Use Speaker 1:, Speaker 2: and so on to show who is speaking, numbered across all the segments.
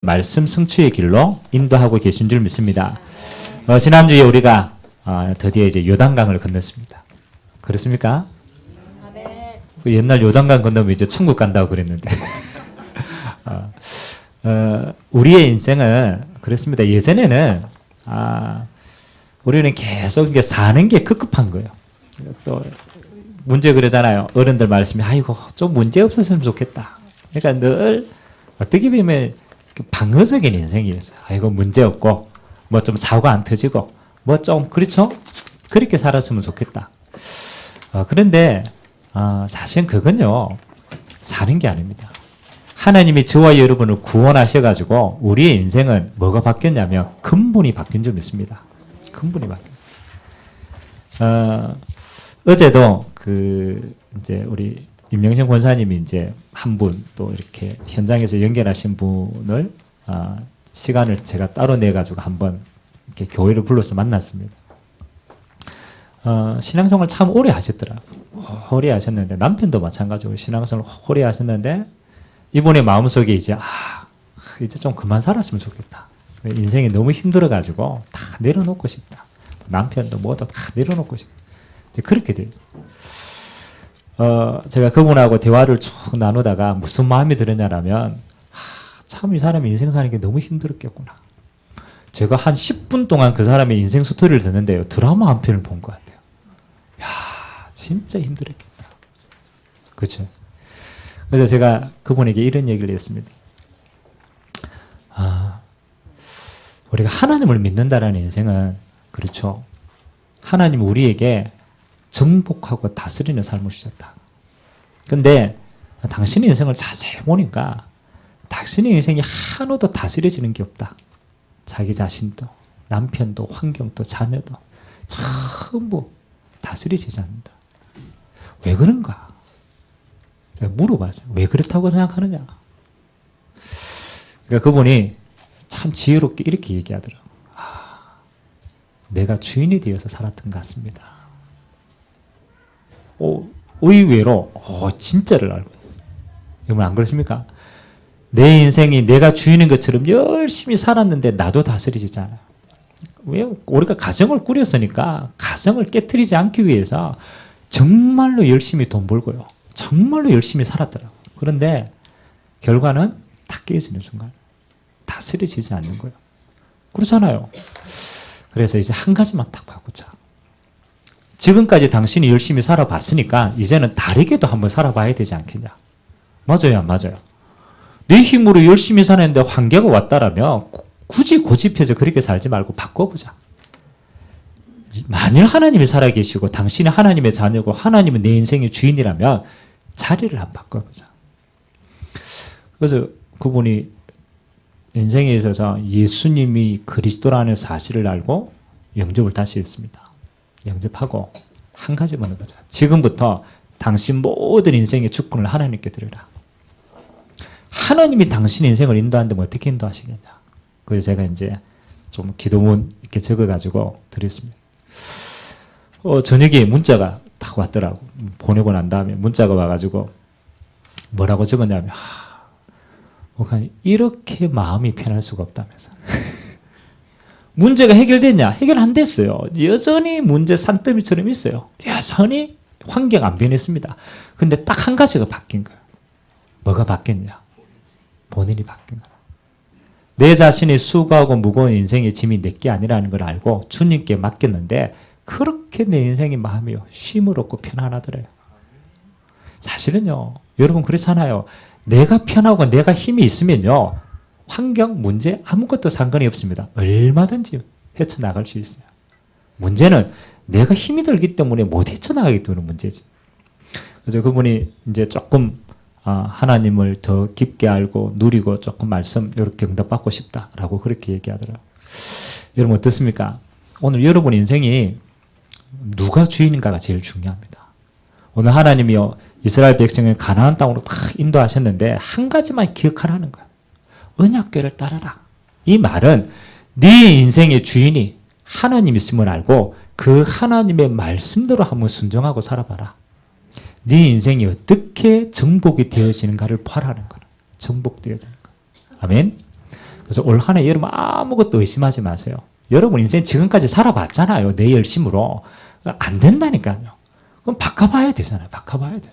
Speaker 1: 말씀 성취의 길로 인도하고 계신 줄 믿습니다. 지난주에 우리가 드디어 이제 요단강을 건넜습니다. 그렇습니까? 그 옛날 요단강 건너면 이제 천국 간다고 그랬는데 우리의 인생은 그렇습니다. 예전에는 우리는 계속 이게 사는 게 급급한 거예요. 또 문제 그러잖아요. 어른들 말씀이 아이고 좀 문제 없었으면 좋겠다. 그러니까 늘 어떻게 보면 방어적인 인생이었어요. 아이고 문제 없고 뭐 좀 사고 안 터지고 뭐 좀 그렇죠? 그렇게 살았으면 좋겠다. 그런데 사실 그건요 사는 게 아닙니다. 하나님이 저와 여러분을 구원하셔가지고 우리의 인생은 뭐가 바뀌었냐면 근본이 바뀐 줄 믿습니다. 근본이 바뀌었어요. 어제도 이제 우리 임명신 권사님이 이제 한 분 또 이렇게 현장에서 연결하신 분을 시간을 제가 따로 내 가지고 한번 이렇게 교회를 불러서 만났습니다. 신앙생활 참 오래 하셨더라고요. 오래 하셨는데 남편도 마찬가지로 신앙생활 오래 하셨는데 이분의 마음속에 이제 이제 좀 그만 살았으면 좋겠다. 인생이 너무 힘들어 가지고 다 내려놓고 싶다. 남편도 뭐도 다 내려놓고 싶다. 이제 그렇게 돼요. 제가 그분하고 대화를 쭉 나누다가 무슨 마음이 들었냐면 참 이 사람이 인생 사는 게 너무 힘들었겠구나. 제가 한 10분 동안 그 사람의 인생 스토리를 듣는데요. 드라마 한 편을 본 것 같아요. 야, 진짜 힘들었겠다. 그렇죠? 그래서 제가 그분에게 이런 얘기를 했습니다. 우리가 하나님을 믿는다라는 인생은 그렇죠. 하나님 우리에게 정복하고 다스리는 삶을 주셨다. 근데 당신의 인생을 자세히 보니까 당신의 인생이 하나도 다스려지는 게 없다. 자기 자신도, 남편도, 환경도, 자녀도 전부 다스려지지 않는다. 왜 그런가? 제가 물어봤어요. 왜 그렇다고 생각하느냐? 그러니까 그분이 참 지혜롭게 이렇게 얘기하더라고요. 내가 주인이 되어서 살았던 것 같습니다. 의외로 진짜를 알고 있어요. 여러분 안 그렇습니까? 내 인생이 내가 주인인 것처럼 열심히 살았는데 나도 다스리지 않아요. 왜? 우리가 가정을 꾸렸으니까 가정을 깨트리지 않기 위해서 정말로 열심히 돈 벌고요. 정말로 열심히 살았더라고요. 그런데 결과는 다 깨지는 순간 다스려지지 않는 거예요. 그렇잖아요. 그래서 이제 한 가지만 딱 바꾸자. 지금까지 당신이 열심히 살아봤으니까 이제는 다르게도 한번 살아봐야 되지 않겠냐. 맞아요, 안 맞아요? 내 힘으로 열심히 사는데 한계가 왔다라면 굳이 고집해서 그렇게 살지 말고 바꿔보자. 만일 하나님이 살아계시고 당신이 하나님의 자녀고 하나님은 내 인생의 주인이라면 자리를 한번 바꿔보자. 그래서 그분이 인생에 있어서 예수님이 그리스도라는 사실을 알고 영접을 다시 했습니다. 영접하고 한 가지만 해보자. 지금부터 당신 모든 인생의 주권을 하나님께 드려라. 하나님이 당신 인생을 인도하는데 어떻게 인도하시겠냐. 그래서 제가 이제 좀 기도문 이렇게 적어가지고 드렸습니다. 저녁에 문자가 딱 왔더라고. 보내고 난 다음에 문자가 와가지고 뭐라고 적었냐면 이렇게 마음이 편할 수가 없다면서. 문제가 해결됐냐? 해결 안 됐어요. 여전히 문제 산더미처럼 있어요. 여전히 환경 안 변했습니다. 근데 딱 한 가지가 바뀐 거예요. 뭐가 바뀌었냐? 본인이 바뀐 거예요. 내 자신이 수고하고 무거운 인생의 짐이 내게 아니라는 걸 알고 주님께 맡겼는데 그렇게 내 인생의 마음이 쉼을 얻고 편안하더래요. 사실은요. 여러분 그렇잖아요. 내가 편하고 내가 힘이 있으면요. 환경, 문제 아무것도 상관이 없습니다. 얼마든지 헤쳐나갈 수 있어요. 문제는 내가 힘이 들기 때문에 못 헤쳐나가기 때문에 문제지. 그래서 그분이 이제 조금 하나님을 더 깊게 알고 누리고 조금 말씀 이렇게 응답받고 싶다라고 그렇게 얘기하더라고요. 여러분 어떻습니까? 오늘 여러분 인생이 누가 주인인가가 제일 중요합니다. 오늘 하나님이 이스라엘 백성을 가나안 땅으로 딱 인도하셨는데 한 가지만 기억하라는 거예요. 언약궤를 따라라. 이 말은 네 인생의 주인이 하나님 있음을 알고 그 하나님의 말씀대로 한번 순종하고 살아봐라. 네 인생이 어떻게 정복이 되어지는가를 보라는 거예요. 정복되어지는 거. 아멘. 그래서 올 한 해 여러분 아무것도 의심하지 마세요. 여러분 인생 지금까지 살아봤잖아요. 내 열심으로. 안 된다니까요. 그럼 바꿔봐야 되잖아요. 바꿔봐야 돼요.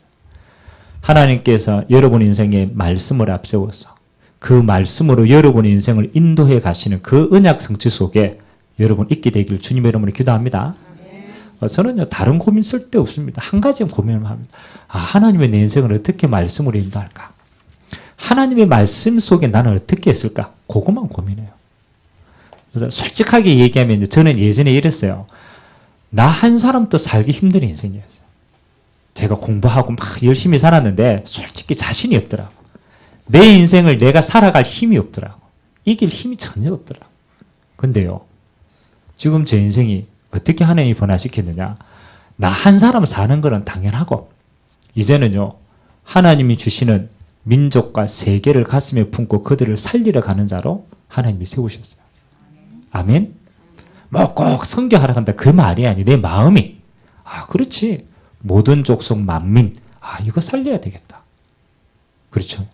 Speaker 1: 하나님께서 여러분 인생에 말씀을 앞세워서 그 말씀으로 여러분의 인생을 인도해 가시는 그 언약 성취 속에 여러분 있게 되기를 주님의 이름으로 기도합니다. 저는요 다른 고민 쓸데없습니다. 한 가지 고민을 합니다. 하나님의 내 인생을 어떻게 말씀으로 인도할까? 하나님의 말씀 속에 나는 어떻게 했을까? 그것만 고민해요. 그래서 솔직하게 얘기하면 저는 예전에 이랬어요. 나 한 사람도 살기 힘든 인생이었어요. 제가 공부하고 막 열심히 살았는데 솔직히 자신이 없더라고. 내 인생을 내가 살아갈 힘이 없더라고. 이길 힘이 전혀 없더라고. 근데요. 지금 제 인생이 어떻게 하나님이 변화시켰느냐. 나 한 사람 사는 거는 당연하고 이제는요. 하나님이 주시는 민족과 세계를 가슴에 품고 그들을 살리러 가는 자로 하나님이 세우셨어요. 아멘? 뭐 꼭 선교하러 간다 그 말이 아니 내 마음이 그렇지. 모든 족속 만민 이거 살려야 되겠다. 그렇죠.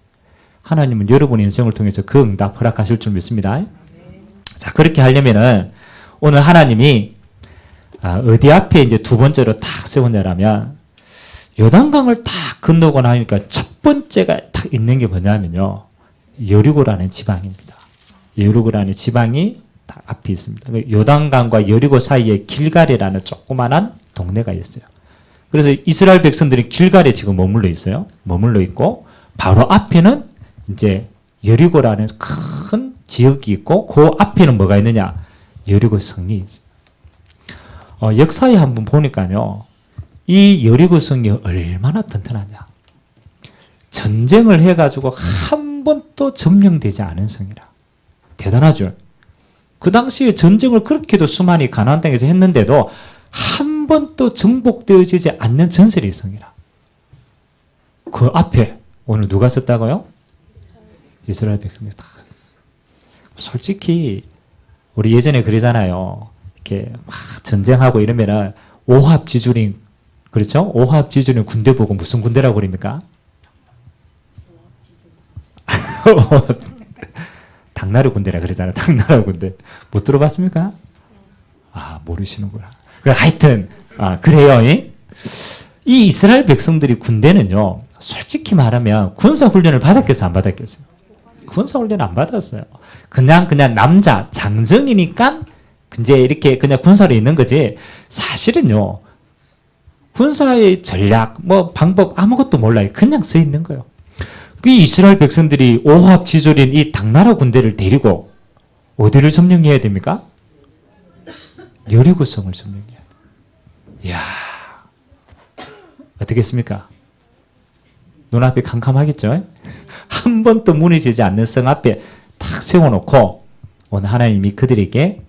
Speaker 1: 하나님은 여러분의 인생을 통해서 그 응답 허락하실 줄 믿습니다. 자 그렇게 하려면은 오늘 하나님이 어디 앞에 이제 두 번째로 탁 세우냐라면 요단강을 탁 건너고 나니까 첫 번째가 탁 있는 게 뭐냐면요. 여리고라는 지방입니다. 여리고라는 지방이 딱 앞에 있습니다. 요단강과 여리고 사이에 길갈이라는 조그만한 동네가 있어요. 그래서 이스라엘 백성들이 길갈에 지금 머물러 있어요. 머물러 있고 바로 앞에는 이제 여리고라는 큰 지역이 있고 그 앞에는 뭐가 있느냐? 여리고 성이 있어요. 역사에 한번 보니까요. 이 여리고 성이 얼마나 튼튼하냐. 전쟁을 해가지고 한 번도 점령되지 않은 성이라. 대단하죠. 그 당시에 전쟁을 그렇게도 수많이 가나안 땅에서 했는데도 한 번도 정복되어지지 않는 전설의 성이라. 그 앞에 오늘 누가 썼다고요? 이스라엘 백성이 다. 솔직히 우리 예전에 그러잖아요. 이렇게 막 전쟁하고 이러면은 오합지졸인 그렇죠? 오합지졸인 군대 보고 무슨 군대라고 그럽니까? 당나라 군대라 그러잖아요. 당나라 군대. 못 들어봤습니까? 모르시는구나. 하여튼 그래요. 이 이스라엘 백성들이 군대는요. 솔직히 말하면 군사훈련을 받았겠어요? 안 받았겠어요? 군사훈련 안 받았어요. 그냥 남자 장정이니까 이제 이렇게 그냥 군사로 있는 거지. 사실은요. 군사의 전략, 방법 아무것도 몰라요. 그냥 서 있는 거예요. 이 이스라엘 백성들이 오합지졸인 이 당나라 군대를 데리고 어디를 점령해야 됩니까? 여리고성을 점령해야 돼요. 이야, 어떻겠습니까? 눈앞이 캄캄하겠죠? 한 번도 무너지지 않는 성 앞에 탁 세워놓고 오늘 하나님이 그들에게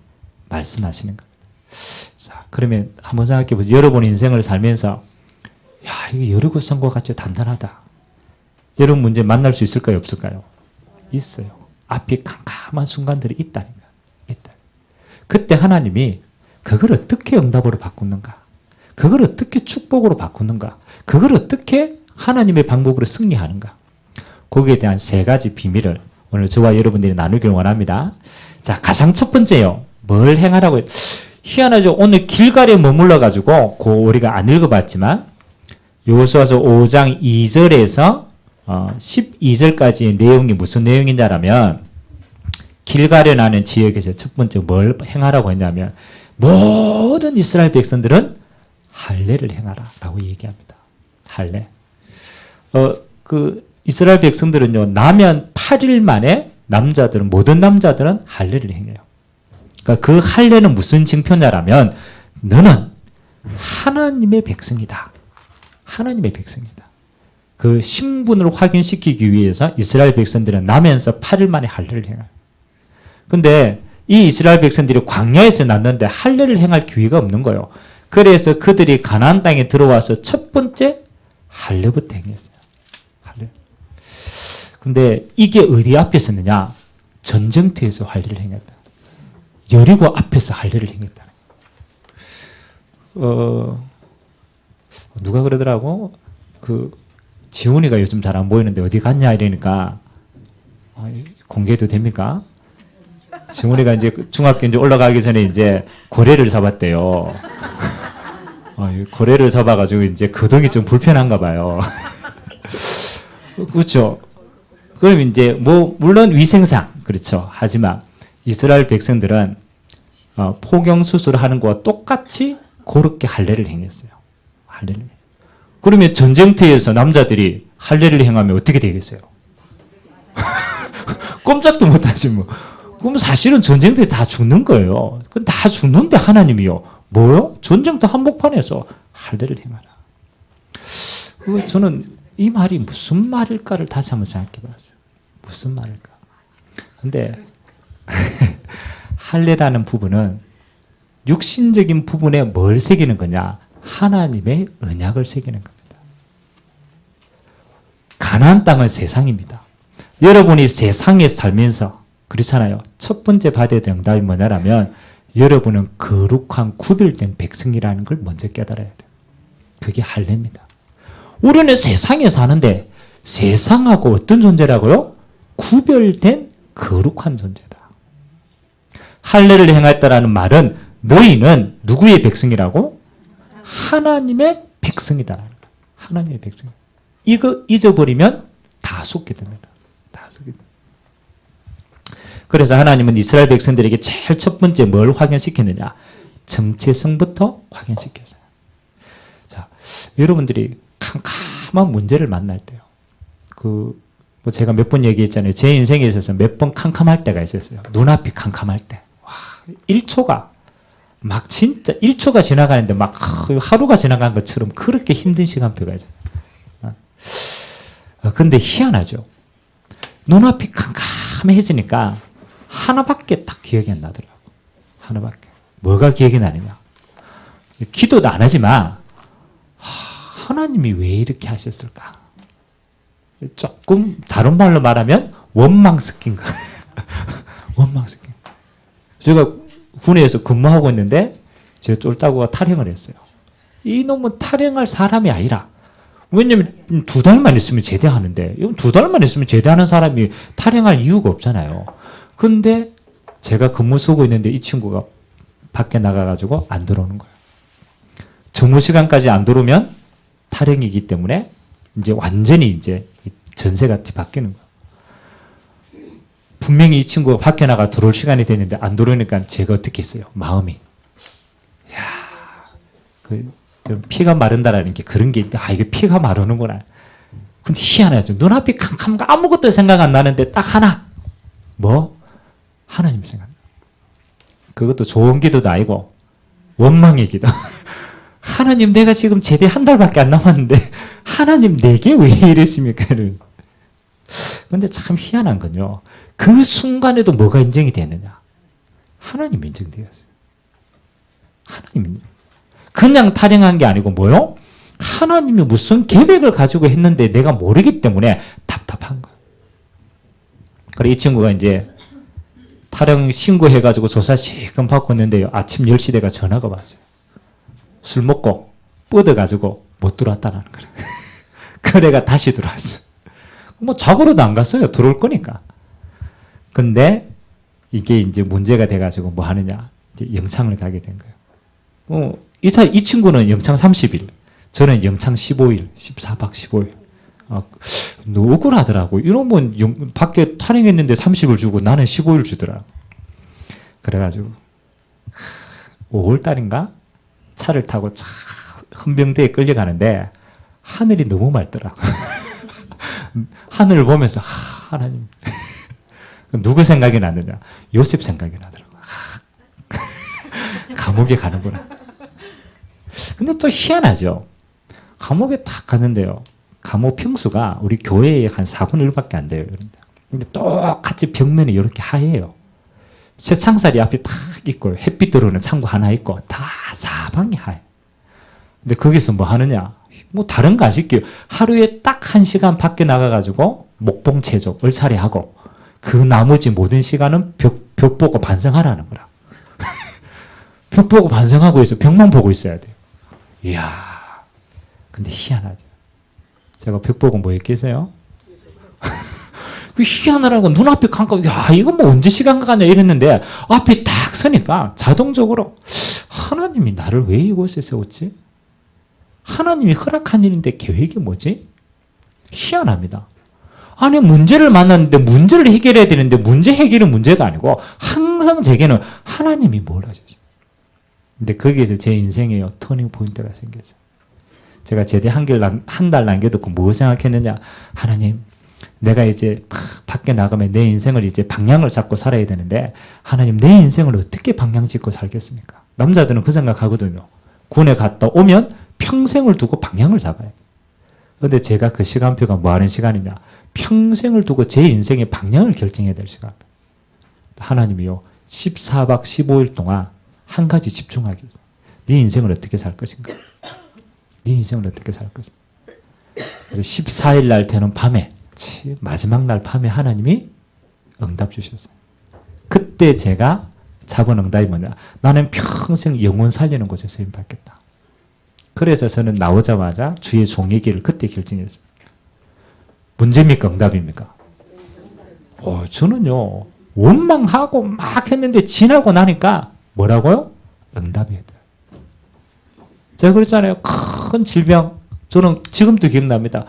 Speaker 1: 말씀하시는 겁니다. 자, 그러면 한번 생각해 보세요. 여러분의 인생을 살면서 이게 여리고성과 같이 단단하다. 여러분 문제 만날 수 있을까요? 없을까요? 있어요. 앞에 캄캄한 순간들이 있다니까. 그때 하나님이 그걸 어떻게 응답으로 바꾸는가? 그걸 어떻게 축복으로 바꾸는가? 그걸 어떻게 하나님의 방법으로 승리하는가? 거기에 대한 세 가지 비밀을 오늘 저와 여러분들이 나누길 원합니다. 자, 가장 첫 번째요. 뭘 행하라고 해요? 희한하죠. 오늘 길갈에 머물러가지고 우리가 안 읽어봤지만 여호수아서 5장 2절에서 12절까지의 내용이 무슨 내용이냐라면 길갈에 나는 지역에서 첫 번째 뭘 행하라고 했냐면 모든 이스라엘 백성들은 할례를 행하라 라고 얘기합니다. 할례. 이스라엘 백성들은요, 나면 8일 만에 모든 남자들은 할례를 행해요. 그러니까 그 할례는 무슨 징표냐라면 너는 하나님의 백성이다. 하나님의 백성이다. 그 신분을 확인시키기 위해서 이스라엘 백성들은 나면서 8일 만에 할례를 행해요. 근데 이 이스라엘 백성들이 광야에서 났는데 할례를 행할 기회가 없는 거예요. 그래서 그들이 가나안 땅에 들어와서 첫 번째 할례부터 행했어요. 할례. 근데 이게 어디 앞에 있었느냐? 전쟁터에서 할례를 행했다. 여리고 앞에서 할례를 행했다. 누가 그러더라고? 지훈이가 요즘 잘 안 보이는데 어디 갔냐 이러니까 공개도 됩니까? 정훈이가 이제 중학교 이제 올라가기 전에 이제 고래를 잡았대요. 이 고래를 잡아가지고 이제 거동이 좀 불편한가 봐요. 그렇죠. 그럼 이제 뭐 물론 위생상 그렇죠. 하지만 이스라엘 백성들은 포경 수술을 하는 것과 똑같이 그렇게 할례를 행했어요. 할례를. 그러면 전쟁터에서 남자들이 할례를 행하면 어떻게 되겠어요? 꼼짝도 못하지 뭐. 그럼 사실은 전쟁터에 다 죽는 거예요. 다 죽는데 하나님이요. 뭐요? 전쟁터 한복판에서 할례를 행하라. 저는 이 말이 무슨 말일까를 다시 한번 생각해 봤어요. 무슨 말일까? 근데 할례라는 부분은 육신적인 부분에 뭘 새기는 거냐? 하나님의 언약을 새기는 겁니다. 가나안 땅은 세상입니다. 여러분이 세상에 살면서 그렇잖아요. 첫 번째 받아야 될 응답이 뭐냐면 여러분은 거룩한 구별된 백성이라는 걸 먼저 깨달아야 돼요. 그게 할례입니다. 우리는 세상에 사는데 세상하고 어떤 존재라고요? 구별된 거룩한 존재다. 할례를 행했다라는 말은 너희는 누구의 백성이라고? 하나님의 백성이다. 하나님의 백성. 이거 잊어버리면 다 속게 됩니다. 다 속게 됩니다. 그래서 하나님은 이스라엘 백성들에게 제일 첫 번째 뭘 확인시켰느냐? 정체성부터 확인시켰어요. 자, 여러분들이 캄캄한 문제를 만날 때요. 뭐 제가 몇 번 얘기했잖아요. 제 인생에 있어서 몇 번 캄캄할 때가 있었어요. 눈앞이 캄캄할 때. 와, 1초가 막 진짜 1초가 지나가는데 막 하루가 지나간 것처럼 그렇게 힘든 시간표가 있어요. 근데 희한하죠. 눈앞이 캄캄해지니까 하나밖에 딱 기억이 안 나더라고요. 하나밖에. 뭐가 기억이 나느냐. 기도도 안 하지만 하나님이 왜 이렇게 하셨을까? 조금 다른 말로 말하면 원망 섞인 거예요. 원망 섞인 거. 제가 군에서 근무하고 있는데 제 쫄따구가 탈영을 했어요. 이놈은 탈영할 사람이 아니라 왜냐면 2달만 있으면 제대하는데 2달만 있으면 제대하는 사람이 탈영할 이유가 없잖아요. 근데 제가 근무 서고 있는데 이 친구가 밖에 나가가지고 안 들어오는 거예요. 정오 시간까지 안 들어오면 탈영이기 때문에 이제 완전히 이제 전세가 바뀌는 거예요. 분명히 이 친구가 밖에 나가 들어올 시간이 됐는데 안 들어오니까 제가 어떻게 했어요? 마음이. 피가 마른다라는 게 그런 게 있는데, 이게 피가 마르는구나. 근데 희한하죠. 눈앞이 캄캄가 아무것도 생각 안 나는데 딱 하나. 뭐? 하나님 생각. 그것도 좋은 기도도 아니고, 원망의 기도. 하나님, 내가 지금 제대 한 달밖에 안 남았는데, 하나님, 내게 왜 이러십니까? 근데 참 희한한 건요. 그 순간에도 뭐가 인정이 되느냐? 하나님이 인정되었어요. 하나님이. 그냥 탈영한 게 아니고 뭐요? 하나님이 무슨 계획을 가지고 했는데 내가 모르기 때문에 답답한 거예요. 그래 이 친구가 이제 탈영 신고해가지고 조사 시금 받고 있는데요. 아침 10시 대가 전화가 왔어요. 술 먹고 뻗어가지고 못 들어왔다는 거예요. 그래가 다시 들어왔어. 뭐 잡으러도 안 갔어요. 들어올 거니까. 근데 이게 이제 문제가 돼가지고 뭐 하느냐. 이제 영창을 가게 된 거예요. 이 친구는 영창 30일, 저는 영창 15일, 14박 15일. 억울하더라고. 이러면 밖에 탈영했는데 30일 주고 나는 15일 주더라. 그래가지고 5월달인가 차를 타고 헌병대에 끌려가는데 하늘이 너무 맑더라고. 하늘을 보면서 하나님. 누구 생각이 나느냐? 요셉 생각이 나더라고. 감옥에 가는구나. 근데 또 희한하죠. 감옥에 딱 갔는데요. 감옥 평수가 우리 교회의 한 4분의 1밖에 안 돼요. 근데 똑같이 벽면이 이렇게 하얘요. 쇠창살이 앞에 딱 있고 햇빛 들어오는 창고 하나 있고 다 사방이 하얘. 근데 거기서 뭐 하느냐? 뭐 다른 거 아실게요. 하루에 딱 1시간 밖에 나가가지고 목봉 체조, 얼차례하고 그 나머지 모든 시간은 벽 보고 반성하라는 거라. 벽 보고 반성하고 있어. 벽만 보고 있어야 돼요. 이야. 근데 희한하죠. 제가 벽 보고 뭐 했겠어요? 그 희한하라고 눈앞에 가니까 야 이거 뭐 언제 시간 가냐 이랬는데 앞에 딱 서니까 자동적으로 하나님이 나를 왜 이곳에 세웠지? 하나님이 허락한 일인데 계획이 뭐지? 희한합니다. 아니 문제를 만났는데 문제를 해결해야 되는데 문제 해결은 문제가 아니고 항상 제게는 하나님이 뭘 하셨어요. 근데 거기에서 제 인생에 터닝 포인트가 생겼어요. 제가 제대 한 달 남겨두고 뭐 생각했느냐. 하나님 내가 이제 밖에 나가면 내 인생을 이제 방향을 잡고 살아야 되는데 하나님 내 인생을 어떻게 방향 짓고 살겠습니까? 남자들은 그 생각하거든요. 군에 갔다 오면 평생을 두고 방향을 잡아요. 그런데 제가 그 시간표가 뭐 하는 시간이냐. 평생을 두고 제 인생의 방향을 결정해야 될 시간. 하나님이요. 14박 15일 동안 한 가지 집중하기 위해서. 네 인생을 어떻게 살 것인가? 네 인생을 어떻게 살 것인가? 그래서 14일 날 되는 밤에 마지막 날 밤에 하나님이 응답 주셨어요. 그때 제가 잡은 응답이 뭐냐. 나는 평생 영혼 살리는 곳에 쓰임 받겠다. 그래서 저는 나오자마자 주의 종의 길을 그때 결정했습니다. 문제입니까? 응답입니까? 저는요. 원망하고 막 했는데 지나고 나니까 뭐라고요? 응답이에요. 제가 그랬잖아요. 큰 질병. 저는 지금도 기억납니다.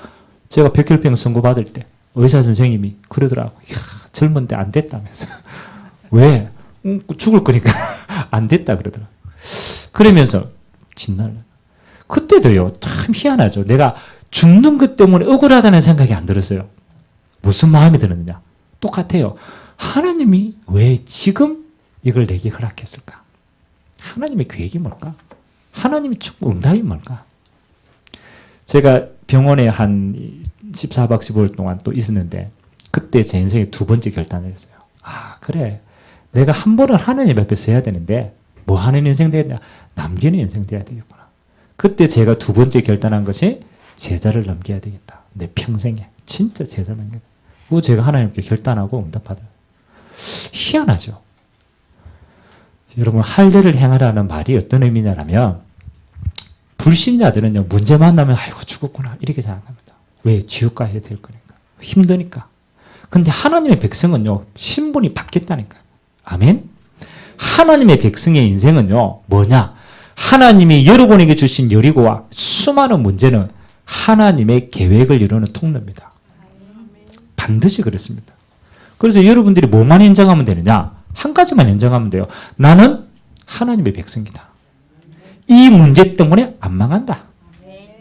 Speaker 1: 제가 백혈병 선고받을 때 의사 선생님이 그러더라고요. 이야, 젊은데 안 됐다면서. 왜? 죽을 거니까 안 됐다 그러더라고요. 그러면서 진날래. 그때도요. 참 희한하죠. 내가 죽는 것 때문에 억울하다는 생각이 안 들었어요. 무슨 마음이 들었느냐. 똑같아요. 하나님이 왜 지금 이걸 내게 허락했을까? 하나님의 계획이 뭘까? 하나님의 축복 응답이 뭘까? 제가 병원에 한 14박 15일 동안 또 있었는데 그때 제 인생의 두 번째 결단을 했어요. 아 그래 내가 한 번은 하나님 앞에 서야 되는데 뭐 하는 인생 되겠냐? 남기는 인생 돼야 되겠구나. 그때 제가 두 번째 결단한 것이 제자를 넘겨야 되겠다. 내 평생에 진짜 제자 넘겨야 돼. 그거 제가 하나님께 결단하고 응답받아요. 희한하죠. 여러분 할례를 행하라는 말이 어떤 의미냐면 불신자들은요 문제 만나면 아이고 죽었구나 이렇게 생각합니다. 왜? 지옥 가야 될 거니까. 힘드니까. 근데 하나님의 백성은요 신분이 바뀌었다니까요. 아멘? 하나님의 백성의 인생은요 뭐냐? 하나님이 여러분에게 주신 여리고와 수많은 문제는 하나님의 계획을 이루는 통로입니다. 반드시 그렇습니다. 그래서 여러분들이 뭐만 인정하면 되느냐? 한 가지만 인정하면 돼요. 나는 하나님의 백성이다. 이 문제 때문에 안 망한다.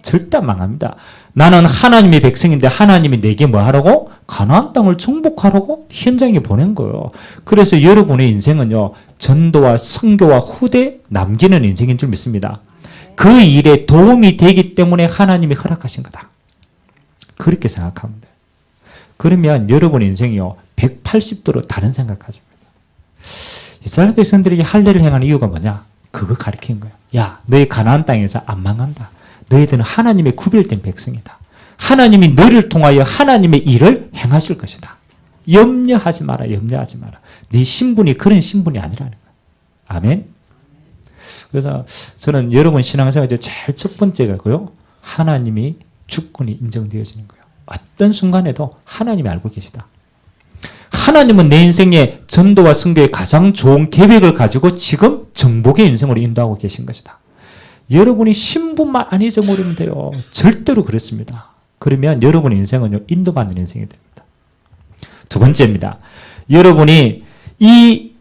Speaker 1: 절대 안 망합니다. 나는 하나님의 백성인데 하나님이 내게 뭐 하라고? 가나안 땅을 정복하라고 현장에 보낸 거예요. 그래서 여러분의 인생은요. 전도와 선교와 후대 남기는 인생인 줄 믿습니다. 그 일에 도움이 되기 때문에 하나님이 허락하신 거다. 그렇게 생각하면 돼요. 그러면 여러분의 인생이요. 180도로 다른 생각하십니다. 이스라엘 백성들에게 할례를 행하는 이유가 뭐냐? 그거 가르친 거예요. 야, 너희 가나안 땅에서 안 망한다. 너희들은 하나님의 구별된 백성이다. 하나님이 너를 통하여 하나님의 일을 행하실 것이다. 염려하지 마라. 염려하지 마라. 네 신분이 그런 신분이 아니라는 거예요. 아멘. 그래서 저는 여러분 신앙생활에 제일 첫 번째가고요. 하나님이 주권이 인정되어지는 거예요. 어떤 순간에도 하나님이 알고 계시다. 하나님은 내 인생의 전도와 선교의 가장 좋은 계획을 가지고 지금 정복의 인생으로 인도하고 계신 것이다. 여러분이 신분만 안 잊어버리면 돼요. 절대로 그렇습니다. 그러면 여러분의 인생은요, 인도받는 인생이 됩니다. 두 번째입니다. 여러분이 이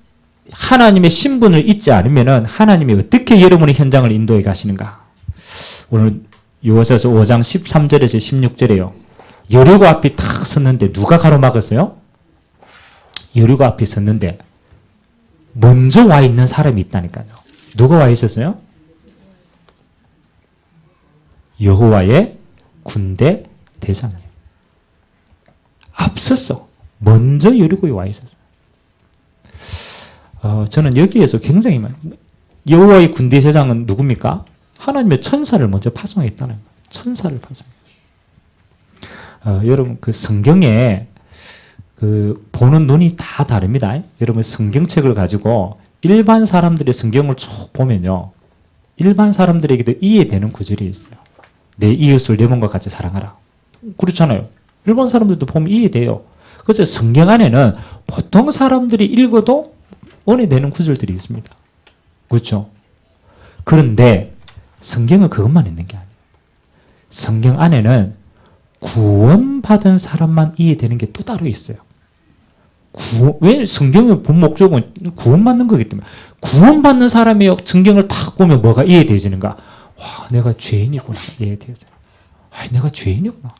Speaker 1: 하나님의 신분을 잊지 않으면 하나님이 어떻게 여러분의 현장을 인도해 가시는가? 오늘 요호수아서 5장 13절에서 16절에요. 여리고 앞이 탁 섰는데 누가 가로막았어요? 여리고 앞에 섰는데 먼저 와 있는 사람이 있다니까요. 누가 와 있었어요? 여호와의 군대 대장이에요. 앞섰어. 먼저 여리고에 와 있었어요. 저는 여기에서 굉장히 여호와의 군대 대장은 누굽니까? 하나님의 천사를 먼저 파송했다는 거예요. 천사를 파송했어요. 여러분 그 성경에 그 보는 눈이 다 다릅니다. 여러분 성경책을 가지고 일반 사람들의 성경을 쭉 보면요. 일반 사람들에게도 이해되는 구절이 있어요. 내 이웃을 내 몸과 같이 사랑하라. 그렇잖아요. 일반 사람들도 보면 이해돼요. 그래서 성경 안에는 보통 사람들이 읽어도 은혜되는 구절들이 있습니다. 그렇죠? 그런데 성경은 그것만 있는 게 아니에요. 성경 안에는 구원받은 사람만 이해되는 게 또 따로 있어요. 왜 성경의 본 목적은 구원받는 거기 때문에. 구원받는 사람이 성경을 딱 보면 뭐가 이해되지는가? 와, 내가 죄인이구나. 이해되죠. 아, 내가 죄인이구나.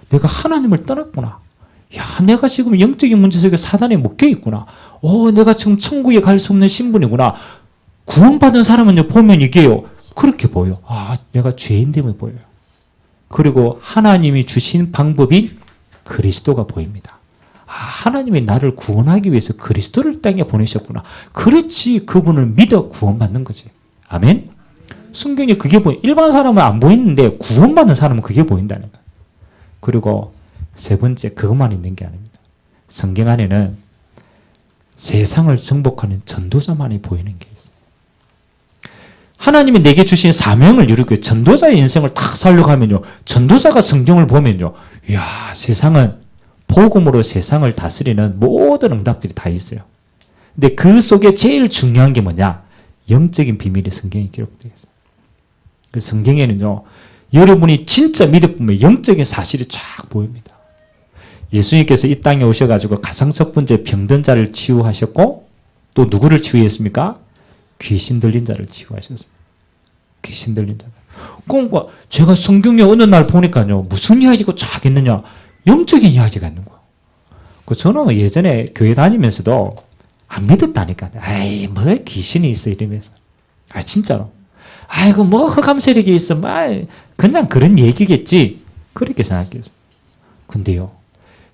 Speaker 1: 내가 하나님을 떠났구나. 야, 내가 지금 영적인 문제 속에 사단에 묶여 있구나. 내가 지금 천국에 갈 수 없는 신분이구나. 구원받은 사람은요, 보면 이게요, 그렇게 보여. 아, 내가 죄인됨을 보여요. 그리고 하나님이 주신 방법이 그리스도가 보입니다. 아, 하나님이 나를 구원하기 위해서 그리스도를 땅에 보내셨구나. 그렇지, 그분을 믿어 구원받는 거지. 아멘? 성경에 그게 보여. 일반 사람은 안 보이는데 구원받는 사람은 그게 보인다는 거야. 그리고 세 번째, 그것만 있는 게 아닙니다. 성경 안에는 세상을 정복하는 전도자만이 보이는 게 있어요. 하나님이 내게 주신 사명을 이루기 위해 전도자의 인생을 딱 살려고 하면요, 전도자가 성경을 보면요, 이야, 세상은 복음으로 세상을 다스리는 모든 응답들이 다 있어요. 근데 그 속에 제일 중요한 게 뭐냐? 영적인 비밀이 성경에 기록되어 있어요. 그 성경에는요, 여러분이 진짜 믿어 보면 영적인 사실이 쫙 보입니다. 예수님께서 이 땅에 오셔가지고 가장 첫 번째 병든 자를 치유하셨고, 또 누구를 치유했습니까? 귀신 들린 자를 치유하셨습니다. 귀신 들린 자. 그러니까 제가 성경에 어느 날 보니까요, 무슨 이야기가 쫙 있느냐? 영적인 이야기가 있는 거예요. 저는 예전에 교회 다니면서도 안 믿었다니까요. 아이, 뭐 귀신이 있어 이러면서. 아, 진짜로. 아이고, 뭐 흑암 세력이 있어. 뭐 그냥 그런 얘기겠지. 그렇게 생각했어요. 근데요,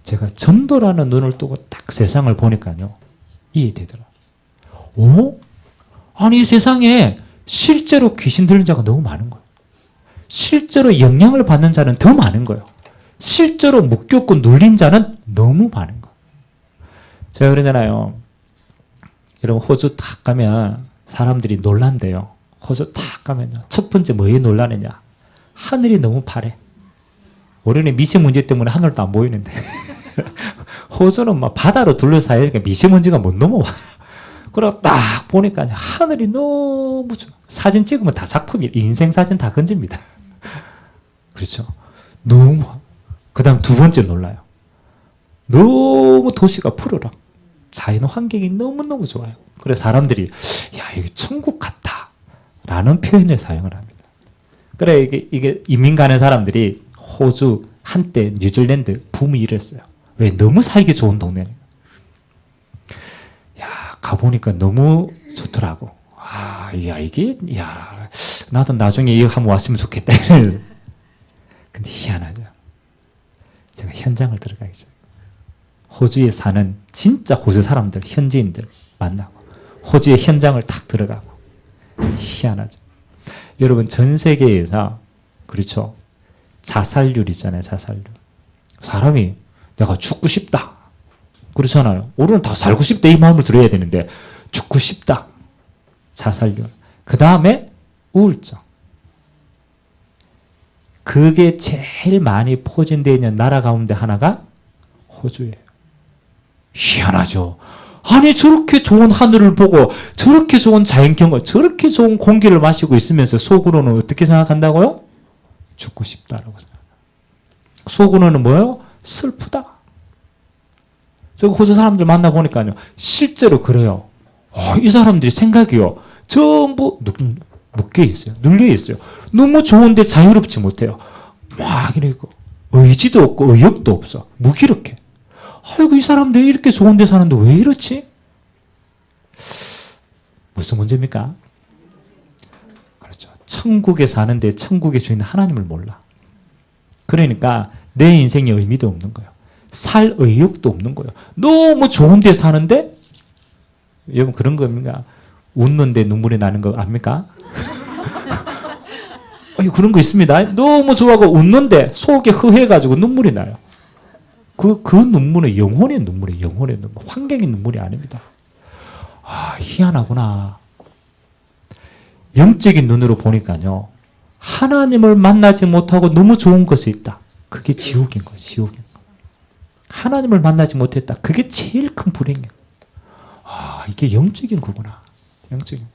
Speaker 1: 제가 전도라는 눈을 뜨고 딱 세상을 보니까요, 이해되더라. 오? 아니, 이 세상에 실제로 귀신 들린 자가 너무 많은 거예요. 실제로 영향을 받는 자는 더 많은 거예요. 실제로 묶였고 눌린 자는 너무 많은 거예요. 제가 그러잖아요. 여러분, 호주 딱 가면 사람들이 놀란대요. 호주 딱 가면요, 첫 번째 뭐에 놀라느냐? 하늘이 너무 파래. 우리는 미세먼지 때문에 하늘도 안 보이는데 호주는 막 바다로 둘러싸이니까 미세먼지가 못 넘어와. 그러고 딱 보니까 하늘이 너무 좋아. 사진 찍으면 다 작품이에요. 인생 사진 다 건집니다. 그렇죠? 너무. 그 다음 두 번째 놀라요. 너무 도시가 푸르러. 자연 환경이 너무너무 좋아요. 그래서 사람들이, 야, 이게 천국 같다 라는 표현을 사용을 합니다. 그래, 이게 이민 가는 사람들이 호주, 한때 뉴질랜드 붐이 이랬어요. 왜? 너무 살기 좋은 동네니까. 야, 가보니까 너무 좋더라고. 아, 야, 이게, 야, 나도 나중에 이거 한번 왔으면 좋겠다. 근데 희한하죠. 제가 현장을 들어가기 전에 호주에 사는 진짜 호주 사람들, 현지인들 만나고 호주의 현장을 딱 들어가고, 희한하죠. 여러분, 전 세계에서, 그렇죠, 자살률 있잖아요. 자살률. 사람이 내가 죽고 싶다 그렇잖아요. 우리는 다 살고 싶다 이 마음을 들어야 되는데, 죽고 싶다, 자살률. 그 다음에 우울증. 그게 제일 많이 포진되어 있는 나라 가운데 하나가 호주예요. 희한하죠. 아니, 저렇게 좋은 하늘을 보고 저렇게 좋은 자연경관, 저렇게 좋은 공기를 마시고 있으면서 속으로는 어떻게 생각한다고요? 죽고 싶다라고 생각합니다. 속으로는 뭐예요? 슬프다. 저 호주 사람들 만나보니까요, 실제로 그래요. 이 사람들이 생각이요, 전부 묶여 있어요. 눌려 있어요. 너무 좋은데 자유롭지 못해요. 막 이러고 의지도 없고 의욕도 없어. 무기력해. 아이고, 이 사람들이 이렇게 좋은 데 사는데 왜 이렇지? 무슨 문제입니까? 그렇죠. 천국에 사는데 천국의 주인 하나님을 몰라. 그러니까 내 인생에 의미도 없는 거예요. 살 의욕도 없는 거예요. 너무 좋은 데 사는데, 여러분 그런 겁니까? 웃는데 눈물이 나는 거 압니까? 그런 거 있습니다. 너무 좋아하고 웃는데 속에 허해가지고 눈물이 나요. 그 눈물은 영혼의 눈물이에요. 영혼의 눈물. 환경의 눈물이 아닙니다. 아, 희한하구나. 영적인 눈으로 보니까요, 하나님을 만나지 못하고 너무 좋은 것이 있다. 그게 지옥인 거예요. 지옥인 거. 하나님을 만나지 못했다. 그게 제일 큰 불행이에요. 아, 이게 영적인 거구나. 영적인.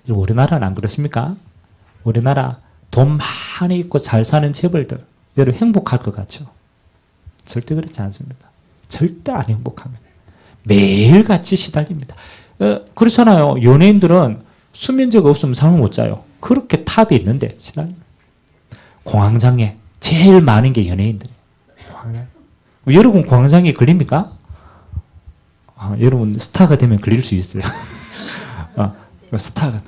Speaker 1: 우리나라는 안 그렇습니까? 우리나라 돈 많이 있고 잘 사는 재벌들, 여러분 행복할 것 같죠? 절대 그렇지 않습니다. 절대 안 행복합니다. 매일같이 시달립니다. 그렇잖아요. 연예인들은 수면제가 없으면 잠을 못 자요. 그렇게 탑이 있는데 시달립니다. 공황장애 제일 많은 게 연예인들이에요. 여러분 공황장애 걸립니까? 여러분 스타가 되면 걸릴 수 있어요. 스타가.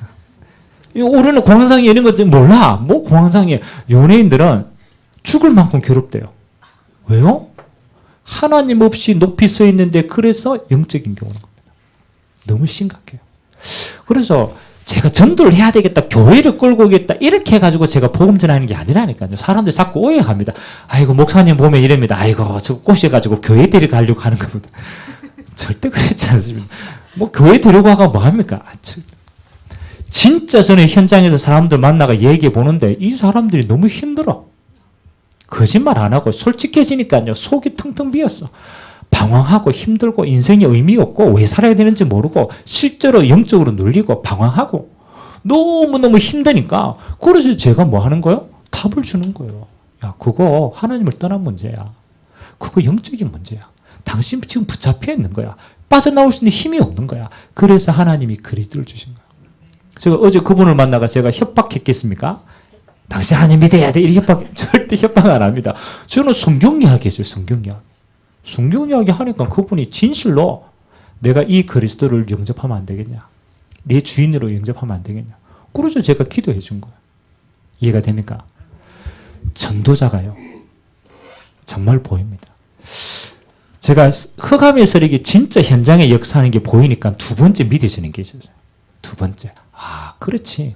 Speaker 1: 우리는 공황장애 이런 거 몰라. 뭐 공황장애. 연예인들은 죽을 만큼 괴롭대요. 왜요? 하나님 없이 높이 서 있는데 그래서 영적인 게 오는 겁니다. 너무 심각해요. 그래서 제가 전도를 해야 되겠다, 교회를 끌고 오겠다 이렇게 해가지고 제가 복음 전하는 게 아니라니까요. 사람들 자꾸 오해합니다. 아이고 목사님 보면 이럽니다. 아이고 저거 꼬셔가지고 교회 데려가려고 하는 겁니다. 절대 그렇지 않습니다. 뭐 교회 데리고 가가 뭐합니까? 진짜 저는 현장에서 사람들 만나가 얘기해 보는데 이 사람들이 너무 힘들어. 거짓말 안 하고 솔직해지니까요. 속이 텅텅 비었어. 방황하고 힘들고 인생에 의미 없고 왜 살아야 되는지 모르고 실제로 영적으로 눌리고 방황하고 너무너무 힘드니까 그래서 제가 뭐 하는 거예요? 답을 주는 거예요. 야, 그거 하나님을 떠난 문제야. 그거 영적인 문제야. 당신 지금 붙잡혀 있는 거야. 빠져나올 수 있는 힘이 없는 거야. 그래서 하나님이 그리스도를 주신 거야. 제가 어제 그분을 만나가 제가 협박했겠습니까? 당신 하나님 믿어야 돼. 이렇게 절대 협박 안 합니다. 저는 성경 이야기 했어요. 성경 이야기. 성경 이야기 하니까 그분이 진실로 내가 이 그리스도를 영접하면 안 되겠냐. 내 주인으로 영접하면 안 되겠냐. 그래서 제가 기도해 준 거예요. 이해가 됩니까? 전도자가요. 정말 보입니다. 제가 흑암의 세력이 진짜 현장에 역사하는 게 보이니까 두 번째 믿어지는 게 있었어요. 두 번째. 아, 그렇지.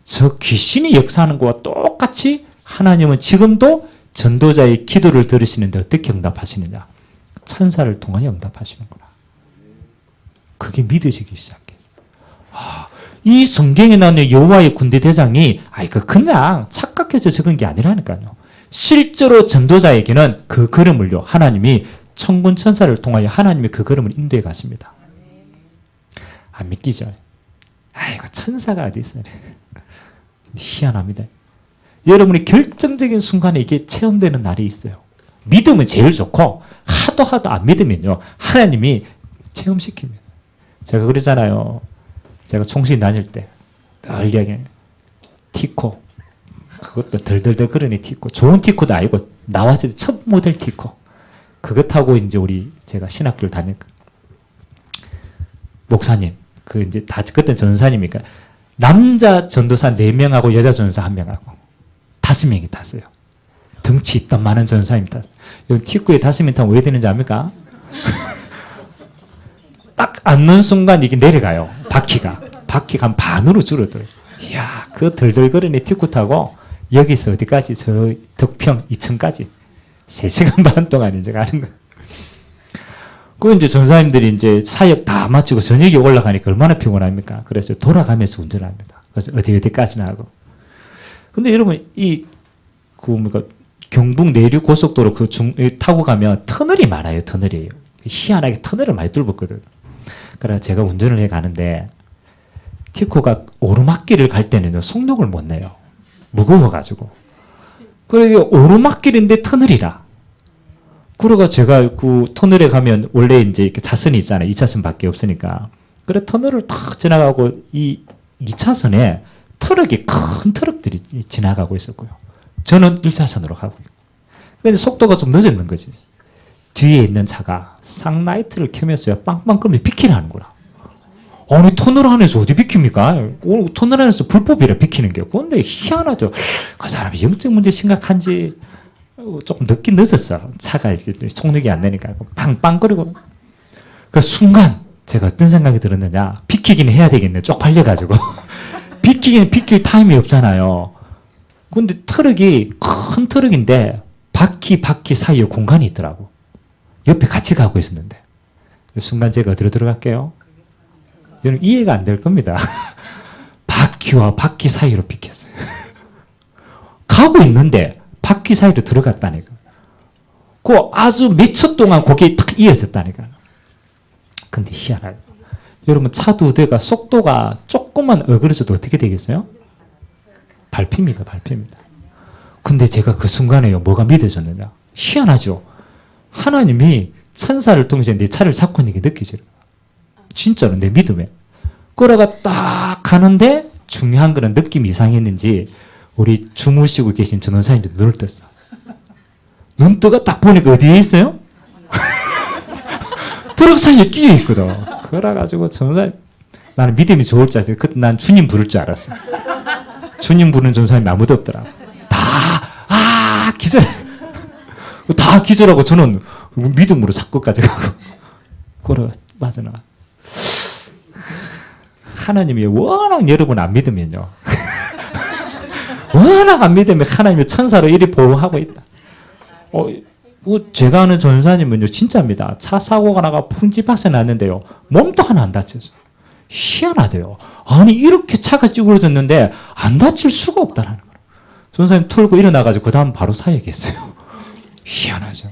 Speaker 1: 저 귀신이 역사하는 거와 똑같이 하나님은 지금도 전도자의 기도를 들으시는데 어떻게 응답하시느냐. 천사를 통해 응답하시는구나. 그게 믿어지기 시작해요. 이 성경에 나오는 여호와의 군대 대장이 이거 그냥 착각해서 적은 게 아니라니까요. 실제로 전도자에게는 그 걸음을요. 하나님이 천군 천사를 통하여 하나님이 그 걸음을 인도해 가십니다. 안 믿기죠? 아이고 천사가 어디 있어요. 희한합니다. 여러분이 결정적인 순간에 이게 체험되는 날이 있어요. 믿으면 제일 좋고 하도 안 믿으면요. 하나님이 체험시킵니다. 제가 그러잖아요. 제가 총신 다닐 때 늘 이야기해요. 티코. 그것도 덜덜덜 거리는 티코. 좋은 티코도 아니고 나왔을 때 첫 모델 티코. 그거 타고 이제 제가 신학교를 다니까 목사님, 이제 그때 전사님이니까 남자 전도사 4명하고 여자 전도사 1명하고 5명이 탔어요. 덩치 있던 많은 전도사님이 탔어요. 여기 티코에 5명이 타면 왜 되는지 압니까? 딱 앉는 순간 이게 내려가요. 바퀴가 한 반으로 줄어들어요. 이야, 그 덜덜거리는 티코 타고 여기서 어디까지? 저 덕평 2층까지 3시간 반 동안 이제 가는 거예요. 그 이제 전사님들이 이제 사역 다 마치고 저녁에 올라가니까 얼마나 피곤합니까? 그래서 돌아가면서 운전합니다. 그래서 어디까지나 하고. 근데 여러분, 경북 내륙 고속도로 타고 가면 터널이 많아요, 터널이에요. 희한하게 터널을 많이 뚫었거든. 그래서 제가 운전을 해 가는데, 티코가 오르막길을 갈 때는 속력을 못 내요. 무거워가지고. 그러니까 오르막길인데 터널이라. 그러가 제가 그 터널에 가면 원래 이제 이렇게 차선이 있잖아요. 2차선밖에 없으니까. 그래 터널을 탁 지나가고 이 2차선에 큰 트럭들이 지나가고 있었고요. 저는 1차선으로 가고. 근데 속도가 좀 늦었는 거지. 뒤에 있는 차가 쌍라이트를 켜면서 빵빵 끄면서 비키를 하는구나. 아니 터널 안에서 어디 비킵니까? 터널 안에서 불법이라 비키는 게. 그런데 희한하죠. 그 사람이 영적 문제 심각한지 조금 늦긴 늦었어. 차가 속력이 안 되니까 빵빵거리고. 그 순간 제가 어떤 생각이 들었느냐. 비키기는 해야 되겠네. 쪽팔려가지고. 비킬 타임이 없잖아요. 근데 트럭이 큰 트럭인데 바퀴 사이에 공간이 있더라고. 옆에 같이 가고 있었는데. 순간 제가 어디로 들어갈게요? 여러분 이해가 안 될 겁니다. 바퀴와 바퀴 사이로 비켰어요. 가고 있는데 바퀴 사이로 들어갔다니까. 그 아주 몇 초 동안 그게 탁 이어졌다니까요. 근데 희한하죠. 여러분 차 두 대가 속도가 조금만 어그러져도 어떻게 되겠어요? 밟힙니다. 밟힙니다. 근데 제가 그 순간에요. 뭐가 믿어졌느냐. 희한하죠. 하나님이 천사를 통해서 내 차를 잡고 있는 게 느껴져요. 진짜로 내 믿음에. 끌어가 딱 가는데 중요한 거는 느낌이 이상했는지 우리 주무시고 계신 전원사님들 눈을 떴어. 눈 뜨가 딱 보니까 어디에 있어요? 트럭 사이에 끼어 있거든. 그래가지고 전원사님 나는 믿음이 좋을 줄 알았는데 그때 난 주님 부를 줄 알았어. 주님 부르는 전사님이 아무도 없더라. 기절. 다 기절하고 저는 믿음으로 사건까지 가고. 그래, 맞아, 나. 하나님이 워낙 여러분 안 믿으면요. 워낙 안 믿으면 하나님이 천사로 이리 보호하고 있다. 제가 아는 전사님은요, 진짜입니다. 차 사고가 나가 풍지박스 났는데요. 몸도 하나 안 다쳤어요. 희한하대요. 아니, 이렇게 차가 찌그러졌는데 안 다칠 수가 없다라는 거예요. 전사님 털고 일어나가지고 그 다음 바로 사역했어요. 희한하죠.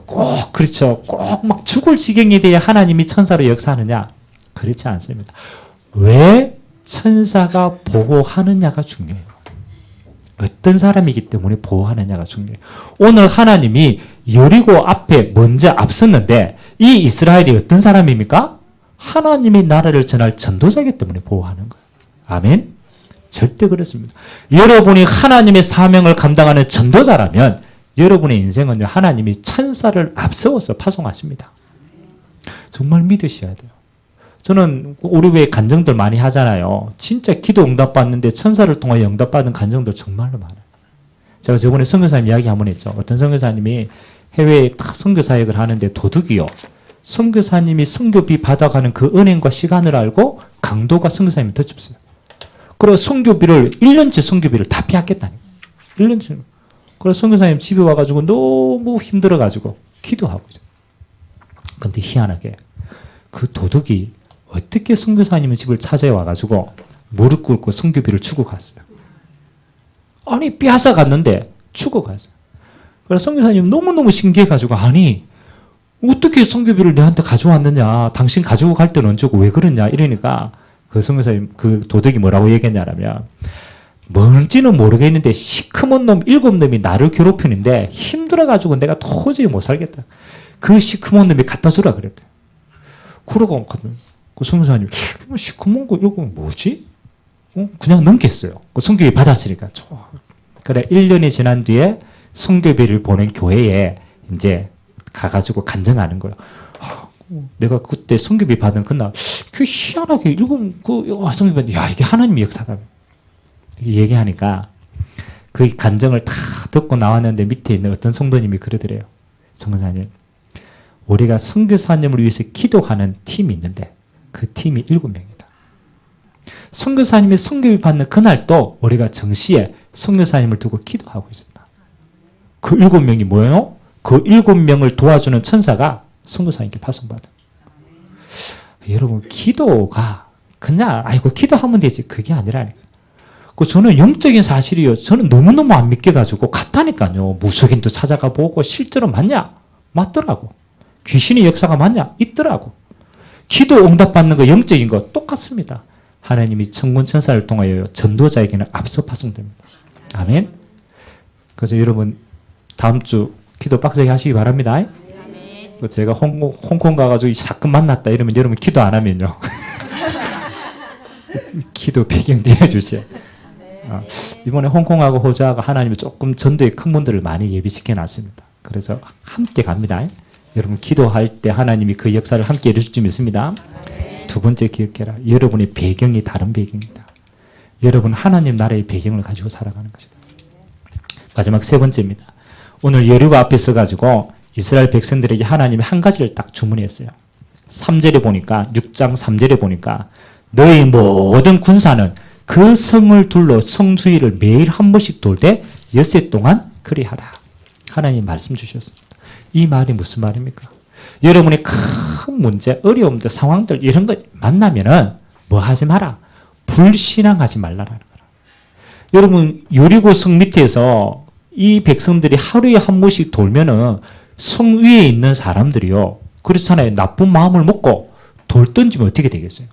Speaker 1: 꼭 그렇죠. 꼭 막 죽을 지경에 대해 하나님이 천사로 역사하느냐? 그렇지 않습니다. 왜 천사가 보호하느냐가 중요해요. 어떤 사람이기 때문에 보호하느냐가 중요해요. 오늘 하나님이 여리고 앞에 먼저 앞섰는데 이 이스라엘이 어떤 사람입니까? 하나님의 나라를 전할 전도자이기 때문에 보호하는 거예요. 아멘? 절대 그렇습니다. 여러분이 하나님의 사명을 감당하는 전도자라면 여러분의 인생은요, 하나님이 천사를 앞세워서 파송하십니다. 정말 믿으셔야 돼요. 저는 우리 왜 간증들 많이 하잖아요. 진짜 기도 응답받는데 천사를 통하여 응답받은 간증들 정말로 많아요. 제가 저번에 선교사님 이야기 한번 했죠. 어떤 선교사님이 해외에 딱 선교 사역을 하는데 도둑이요. 선교사님이 선교비 받아가는 그 은행과 시간을 알고 강도가 선교사님을 덮쳤어요. 그래서 선교비를 1년치 선교비를 다 빼앗겠다니. 1년치. 그래서 선교사님 집에 와가지고 너무 힘들어가지고 기도하고 있어요. 근데 희한하게 그 도둑이 어떻게 선교사님의 집을 찾아와가지고 무릎 꿇고 선교비를 주고 갔어요. 아니 빼앗아 갔는데 주고 갔어요. 그래서 선교사님 너무너무 신기해가지고 아니 어떻게 선교비를 내한테 가져왔느냐. 당신 가지고 갈 때는 언제고 왜 그러냐 이러니까 그 선교사님 그 도둑이 뭐라고 얘기했냐면 뭔지는 모르겠는데 시커먼 놈 7놈이 나를 괴롭히는데 힘들어가지고 내가 도저히 못 살겠다. 그 시커먼 놈이 갖다 주라 그랬대. 그러고 그 선교사님 시커먼 거 이거 뭐지? 그냥 넘겼어요. 그 선교비 받았으니까. 그래 1년이 지난 뒤에 선교비를 보낸 교회에 이제 가가지고 간증하는 거예요. 내가 그때 선교비 받은 그날 그 희한하게 읽은 그 선교비 야 이게 하나님의 역사다. 얘기하니까 그 간증을 다 듣고 나왔는데 밑에 있는 어떤 성도님이 그러더래요. 성도사님, 우리가 선교사님을 위해서 기도하는 팀이 있는데 그 팀이 7명이다. 선교사님이 선교비 받는 그날도 우리가 정시에 선교사님을 두고 기도하고 있었다. 그 7명이 뭐예요? 그 7명을 도와주는 천사가 선교사님께 파송받은. 여러분 기도가 그냥 아이고 기도하면 되지 그게 아니라니까. 저는 영적인 사실이요. 저는 너무너무 안 믿겨가지고 갔다니까요. 무속인도 찾아가 보고 실제로 맞냐? 맞더라고. 귀신의 역사가 맞냐? 있더라고. 기도 응답받는 거 영적인 거 똑같습니다. 하나님이 천군 천사를 통하여 전도자에게는 앞서 파송됩니다. 아멘. 그래서 여러분 다음 주 기도 빡세게 하시기 바랍니다. 아멘. 제가 홍콩 가가지고 이 사건 만났다 이러면 여러분 기도 안 하면요. 기도 배경 내어주세요. 이번에 홍콩하고 호주하고 하나님이 조금 전도의 큰 분들을 많이 예비시켜 놨습니다. 그래서 함께 갑니다. 여러분 기도할 때 하나님이 그 역사를 함께 해주실 줄 믿습니다. 두 번째 기억해라. 여러분의 배경이 다른 배경이다. 여러분 하나님 나라의 배경을 가지고 살아가는 것이다. 마지막 세 번째입니다. 오늘 여리고 앞에 서가지고 이스라엘 백성들에게 하나님이 한 가지를 딱 주문했어요. 3절에 보니까 6장 3절에 보니까 너희 모든 군사는 그 성을 둘러 성 주위를 매일 한 번씩 돌 때 엿새 동안 그리하라. 하나님 말씀 주셨습니다. 이 말이 무슨 말입니까? 여러분의 큰 문제, 어려움들, 상황들 이런 거 만나면은 뭐 하지 마라. 불신앙하지 말라라는 거라. 여러분 여리고 성 밑에서 이 백성들이 하루에 한 번씩 돌면은 성 위에 있는 사람들이요. 그렇잖아요. 나쁜 마음을 먹고 돌 던지면 어떻게 되겠어요?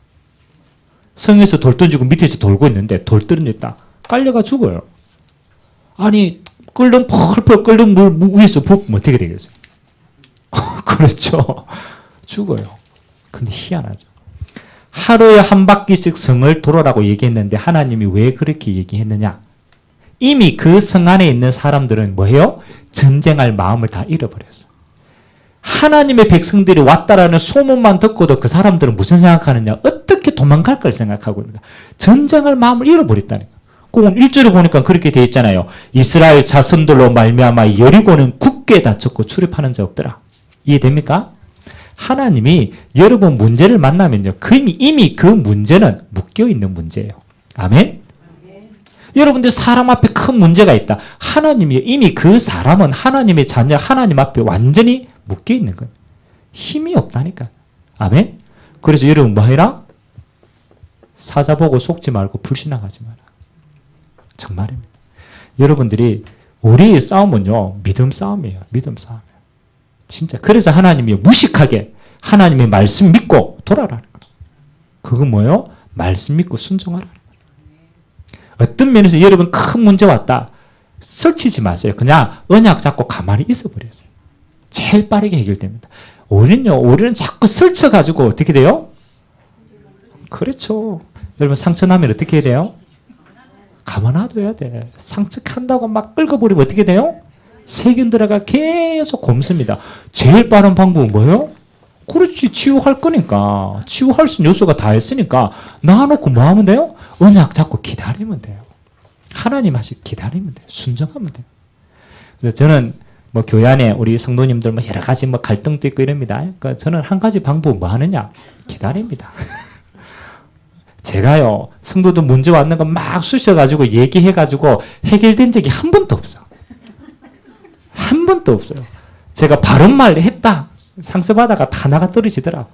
Speaker 1: 성에서 돌 던지고 밑에서 돌고 있는데 돌 던졌다. 깔려가 죽어요. 아니, 끓는 펄펄 끓는 물 위에서 부으면 어떻게 되겠어요? 그렇죠. 죽어요. 근데 희한하죠. 하루에 한 바퀴씩 성을 돌아라고 얘기했는데 하나님이 왜 그렇게 얘기했느냐? 이미 그 성 안에 있는 사람들은 뭐예요? 전쟁할 마음을 다 잃어버렸어. 하나님의 백성들이 왔다라는 소문만 듣고도 그 사람들은 무슨 생각하느냐? 어떻게 도망갈 걸 생각하고 있는가? 전쟁할 마음을 잃어버렸다니까. 그건 1절에 보니까 그렇게 되어 있잖아요. 이스라엘 자손들로 말미암아 여리고는 굳게 닫혔고 출입하는 자 없더라. 이해됩니까? 하나님이 여러분 문제를 만나면요. 이미 그 문제는 묶여있는 문제예요. 아멘? 여러분들 사람 앞에 큰 문제가 있다. 하나님이 이미 그 사람은 하나님의 자녀, 하나님 앞에 완전히 묶여있는 거예요. 힘이 없다니까. 아멘? 그래서 여러분 뭐 해라? 사자 보고 속지 말고 불신앙하지 마라. 정말입니다. 여러분들이 우리의 싸움은요. 믿음 싸움이에요. 믿음 싸움이에요. 진짜. 그래서 하나님이 무식하게 하나님의 말씀 믿고 돌아라는 거예요. 그건 뭐예요? 말씀 믿고 순종하라는 거예요. 어떤 면에서 여러분 큰 문제 왔다. 설치지 마세요. 그냥 언약 잡고 가만히 있어버렸어요. 제일 빠르게 해결됩니다. 우리는 자꾸 설쳐가지고 어떻게 돼요? 그렇죠. 여러분 상처 나면 어떻게 해야 돼요? 가만 놔둬야 돼. 상처 칸다고 막 긁어버리면 어떻게 돼요? 세균 들어가 계속 곰습니다. 제일 빠른 방법은 뭐예요? 그렇지. 치유할 거니까. 치유할 수 있는 요소가 다 있으니까 놔놓고 뭐 하면 돼요? 언약 잡고 기다리면 돼요. 하나님 하시 기다리면 돼요. 순종하면 돼요. 그래서 저는 뭐 교회 안에 우리 성도님들 뭐 여러 가지 뭐 갈등도 있고 이럽니다. 그러니까 저는 한 가지 방법은 뭐 하느냐? 기다립니다. 제가요, 성도들 문제 왔는 거 막 쑤셔가지고 얘기해가지고 해결된 적이 한 번도 없어. 한 번도 없어요. 제가 바른 말 했다. 상처받아가 다 나가 떨어지더라고.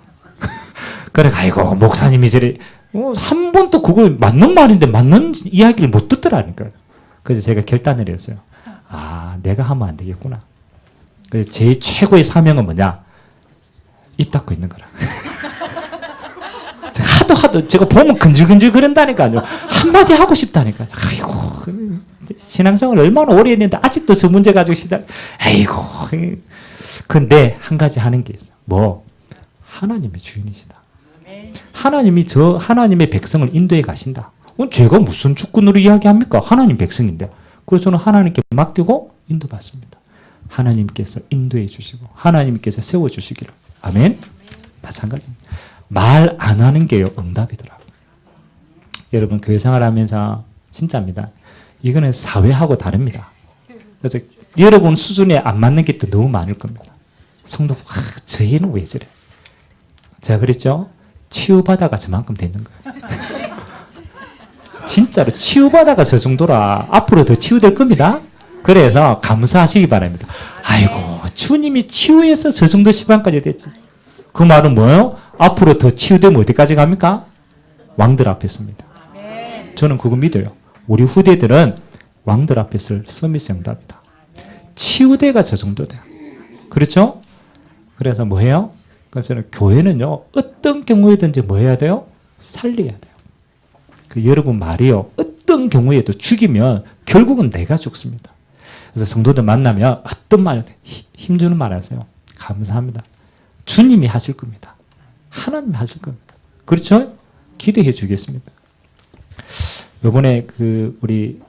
Speaker 1: 그래, 아이고, 목사님이 저래. 한 번도 그거 맞는 말인데 맞는 이야기를 못 듣더라니까요. 그래서 제가 결단을 했어요. 아, 내가 하면 안 되겠구나. 그래서 제 최고의 사명은 뭐냐? 입 닫고 있는 거라. 하도 제가 보면 근질근질 그런다니까요. 한마디 하고 싶다니까요. 아이고, 신앙생활 얼마나 오래 했는데 아직도 저 문제 가지고 아이고. 근데 한 가지 하는 게 있어요. 뭐? 하나님이 주인이시다. 하나님이 하나님의 백성을 인도해 가신다. 제가 무슨 주권으로 이야기합니까? 하나님 백성인데. 그래서 저는 하나님께 맡기고 인도받습니다. 하나님께서 인도해 주시고 하나님께서 세워주시기를. 아멘? 마찬가지입니다. 말 안 하는 게요. 응답이더라고요. 여러분 교회 생활하면서 진짜입니다. 이거는 사회하고 다릅니다. 그래서 여러분 수준에 안 맞는 게 또 너무 많을 겁니다. 성도, 저 애는 왜 저래? 제가 그랬죠? 치유받아가 저만큼 되는 거예요. 진짜로 치유받아가 저 정도라 앞으로 더 치유될 겁니다. 그래서 감사하시기 바랍니다. 아이고, 주님이 치유해서 저 정도 시간까지 됐지. 그 말은 뭐예요? 앞으로 더 치유되면 어디까지 갑니까? 왕들 앞에 섭니다. 저는 그거 믿어요. 우리 후대들은 왕들 앞에 설 서밋 응답이다. 치유대가 저 정도 돼요. 그렇죠? 그래서 뭐 해요? 그래서 교회는요, 어떤 경우에든지 뭐 해야 돼요? 살려야 돼요. 그 여러분 말이요, 어떤 경우에도 죽이면 결국은 내가 죽습니다. 그래서 성도들 만나면 어떤 말, 힘주는 말 하세요. 감사합니다. 주님이 하실 겁니다. 하나님이 하실 겁니다. 그렇죠? 기도해 주겠습니다. 요번에 우리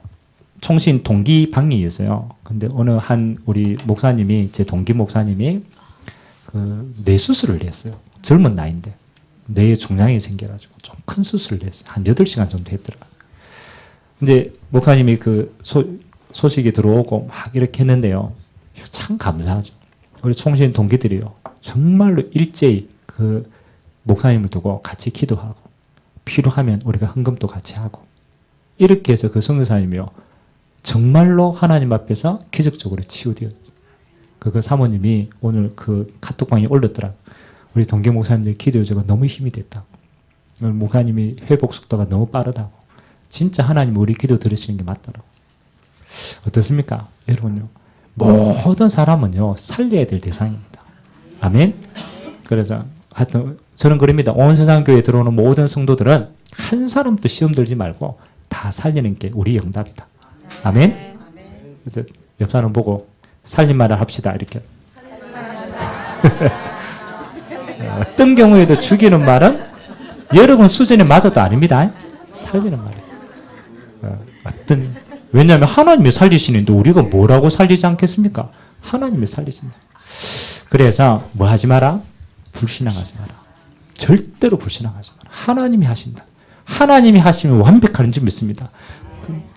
Speaker 1: 총신 동기 방이었어요. 근데 어느 한 우리 목사님이, 제 동기 목사님이 뇌 수술을 했어요. 젊은 나이인데. 뇌에 종양이 생겨가지고 좀 큰 수술을 했어요. 한 8시간 정도 했더라고요. 근데 목사님이 소식이 들어오고 막 이렇게 했는데요. 참 감사하죠. 우리 총신 동기들이요. 정말로 일제히 그 목사님을 두고 같이 기도하고 필요하면 우리가 헌금도 같이 하고 이렇게 해서 그 선교사님이요. 정말로 하나님 앞에서 기적적으로 치유되었어요. 그 사모님이 오늘 그 카톡방에 올렸더라고요. 우리 동기 목사님들 기도해주고 너무 힘이 됐다고. 목사님이 회복 속도가 너무 빠르다고. 진짜 하나님 우리 기도 들으시는 게 맞더라고요. 어떻습니까? 여러분요. 모든 사람은요, 살려야 될 대상입니다. 아멘? 그래서 하여튼 저는 그럽니다. 온 세상 교회에 들어오는 모든 성도들은 한 사람도 시험 들지 말고 다 살리는 게 우리 응답이다. 아멘? 그래서 옆 사람 보고 살린 말을 합시다. 이렇게. 어떤 경우에도 죽이는 말은 여러분 수준에 맞아도 아닙니다. 살리는 말이에요. 왜냐하면 하나님이 살리시는데 우리가 뭐라고 살리지 않겠습니까? 하나님이 살리신다. 그래서 뭐 하지 마라? 불신앙하지 마라. 절대로 불신앙하지 마라. 하나님이 하신다. 하나님이 하시면 완벽한 줄 믿습니다.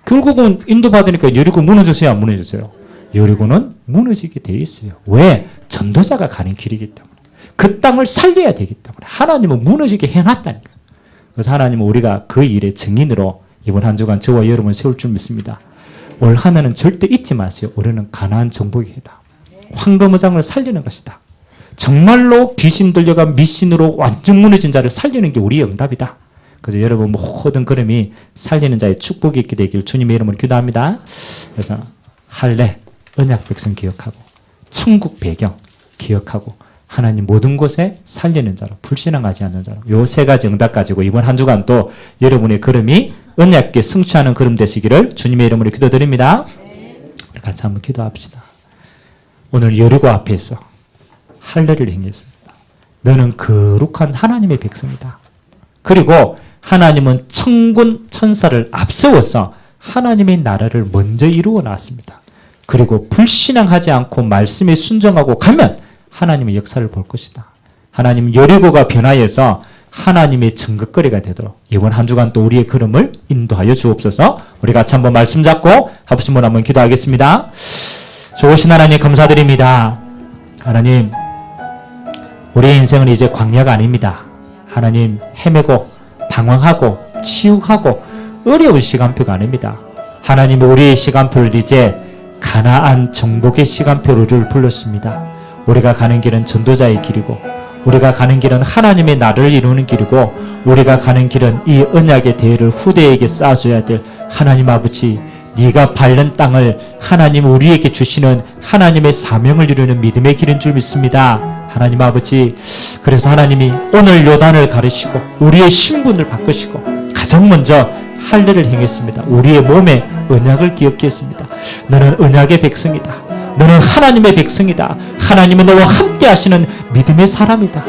Speaker 1: 결국은 인도받으니까 여리고 무너졌어요? 안 무너졌어요? 여리고는 무너지게 돼 있어요. 왜? 전도자가 가는 길이기 때문에. 그 땅을 살려야 되기 때문에. 하나님은 무너지게 해놨다니까. 그래서 하나님은 우리가 그 일의 증인으로 이번 한 주간 저와 여러분 세울 줄 믿습니다. 올 한 해는 절대 잊지 마세요. 우리는 가나안 정복의 해다. 황금의장을 살리는 것이다. 정말로 귀신 들려가 미신으로 완전 무너진 자를 살리는 게 우리의 응답이다. 그래서 여러분 모든 걸음이 살리는 자의 축복이 있게 되길 주님의 이름으로 기도합니다. 그래서 할례, 언약 백성 기억하고 천국 배경 기억하고 하나님 모든 곳에 살리는 자로 불신앙하지 않는 자로 요 세 가지 응답 가지고 이번 한 주간 또 여러분의 걸음이 언약께 승취하는 걸음 되시기를 주님의 이름으로 기도드립니다. 같이 한번 기도합시다. 오늘 여리고 앞에서 할례를 행했습니다. 너는 거룩한 하나님의 백성이다. 그리고 하나님은 천군 천사를 앞세워서 하나님의 나라를 먼저 이루어 놨습니다. 그리고 불신앙하지 않고 말씀에 순종하고 가면 하나님의 역사를 볼 것이다. 하나님 여리고가 변화해서 하나님의 증거거리가 되도록 이번 한 주간 또 우리의 걸음을 인도하여 주옵소서. 우리 같이 한번 말씀 잡고 하부신 분 한번 기도하겠습니다. 좋으신 하나님 감사드립니다. 하나님 우리의 인생은 이제 광야가 아닙니다. 하나님 헤매고 방황하고 치욕하고 어려운 시간표가 아닙니다. 하나님 우리의 시간표를 이제 가나안 정복의 시간표를 불렀습니다. 우리가 가는 길은 전도자의 길이고 우리가 가는 길은 하나님의 나라를 이루는 길이고 우리가 가는 길은 이 언약의 대를 후대에게 쌓아줘야 될 하나님 아버지 네가 밟는 땅을 하나님 우리에게 주시는 하나님의 사명을 이루는 믿음의 길인 줄 믿습니다. 하나님 아버지 그래서 하나님이 오늘 요단을 가르시고 우리의 신분을 바꾸시고 가장 먼저 할례를 행했습니다. 우리의 몸에 언약을 기억게 했습니다. 너는 언약의 백성이다. 너는 하나님의 백성이다. 하나님은 너와 함께 하시는 믿음의 사람이다.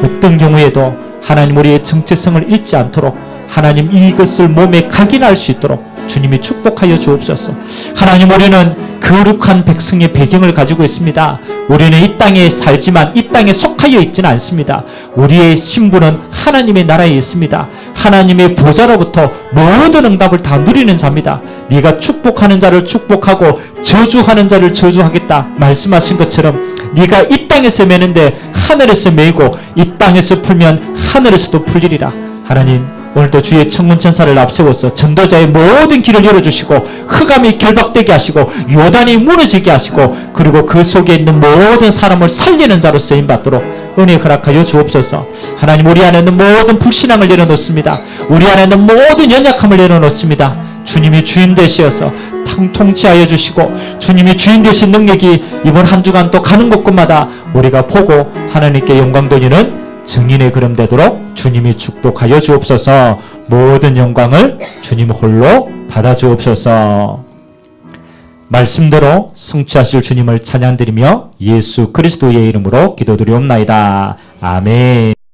Speaker 1: 어떤 경우에도 하나님 우리의 정체성을 잃지 않도록 하나님 이것을 몸에 각인할 수 있도록 주님이 축복하여 주옵소서. 하나님 우리는 거룩한 백성의 배경을 가지고 있습니다. 우리는 이 땅에 살지만 이 땅에 속하여 있지는 않습니다. 우리의 신분은 하나님의 나라에 있습니다. 하나님의 보좌로부터 모든 응답을 다 누리는 자입니다. 네가 축복하는 자를 축복하고 저주하는 자를 저주하겠다 말씀하신 것처럼 네가 이 땅에서 매는데 하늘에서 매이고 이 땅에서 풀면 하늘에서도 풀리리라. 하나님 오늘도 주의 천군천사를 앞세워서 전도자의 모든 길을 열어주시고 흑암이 결박되게 하시고 요단이 무너지게 하시고 그리고 그 속에 있는 모든 사람을 살리는 자로 쓰임받도록 은혜 허락하여 주옵소서. 하나님 우리 안에 있는 모든 불신앙을 내려놓습니다. 우리 안에 있는 모든 연약함을 내려놓습니다. 주님이 주인 되시어서 통치하여 주시고 주님이 주인 되신 능력이 이번 한 주간 또 가는 곳곳마다 우리가 보고 하나님께 영광 돌리는 증인의 걸음 되도록 주님이 축복하여 주옵소서. 모든 영광을 주님 홀로 받아 주옵소서. 말씀대로 성취하실 주님을 찬양드리며 예수 그리스도의 이름으로 기도드리옵나이다. 아멘.